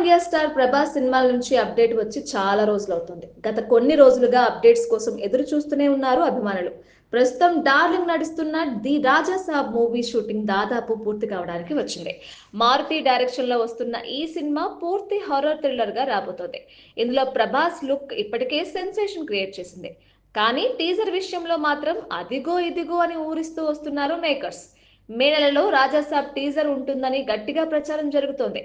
India star Prabhas సినిమాల నుంచి update వచ్చి చాలా రోజులవుతుంది. గత కొన్ని రోజులుగా అప్డేట్స్ కోసం ఎదురు చూస్తూనే ఉన్నారు అభిమానులు. ప్రస్తుతం డార్లింగ్ నడుస్తున్న the Raja Saab movie shooting దాదాపు పూర్తి కావడానికి వచ్చింది. మారుతి డైరెక్షన్ లో వస్తున్న ఈ సినిమా పూర్తి హారర్ థ్రిల్లర్ గా రాబోతోంది. ఇందులో ప్రభాస్ లుక్ ఇప్పటికే సెన్సేషన్ క్రియేట్ చేసింది. కానీ టీజర్ విషయంలో మాత్రం అదిగో ఇదిగో అని ఊరిస్తూ వస్తున్నారు మేకర్స్. మే నెలలో రాజాసాబ్ టీజర్ ఉంటుందని గట్టిగా ప్రచారం జరుగుతోంది.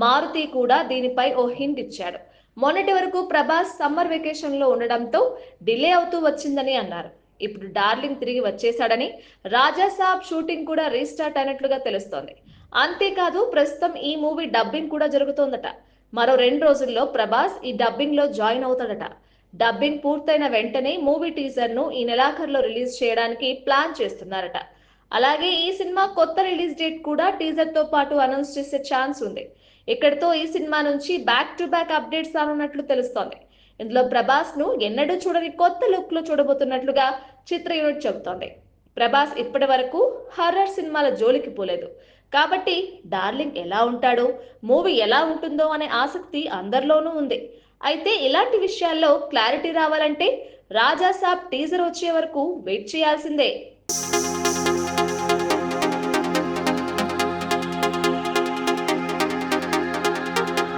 మారుతి కూడా దీనిపై ఓ హింట్ ఇచ్చాడు. మొన్నటి వరకు ప్రభాస్ సమ్మర్ వెకేషన్ లో ఉండడంతో డిలే అవుతూ వచ్చిందని అన్నారు. ఇప్పుడు డార్లింగ్ తిరిగి వచ్చేశాడని, రాజాసాబ్ షూటింగ్ కూడా రీస్టార్ట్ అయినట్లుగా తెలుస్తోంది. అంతేకాదు ప్రస్తుతం ఈ మూవీ డబ్బింగ్ కూడా జరుగుతోందట. మరో 2 రోజుల్లో ప్రభాస్ ఈ డబ్బింగ్ లో జాయిన్ అవుతాడట. డబ్బింగ్ పూర్తయిన వెంటనే మూవీ టీజర్ ను ఈ నెలాఖరులో రిలీజ్ చేయడానికి ప్లాన్ చేస్తున్నారట. అలాగే ఈ సినిమా కొత్త రిలీజ్ డేట్ కూడా టీజర్ తో పాటు అనౌన్స్ చేసే ఛాన్స్ ఉంది. ఇక్కడితో ఈ సినిమా నుంచి బ్యాక్ టు బ్యాక్ అప్డేట్స్ రానున్నట్లు తెలుస్తోంది. ఇందులో ప్రభాస్ ను ఎన్నడూ చూడని కొత్త లుక్ లో చూడబోతున్నట్లుగా చిత్ర యూనిట్ చెబుతోంది. ప్రభాస్ ఇప్పటి వరకు హర్రర్ సినిమాల జోలికి పోలేదు. కాబట్టి డార్లింగ్ ఎలా ఉంటాడో, మూవీ ఎలా ఉంటుందో అనే ఆసక్తి అందరిలోనూ ఉంది. అయితే ఇలాంటి విషయాల్లో క్లారిటీ రావాలంటే రాజాసాబ్ టీజర్ వచ్చే వరకు వెయిట్ చేయాల్సిందే.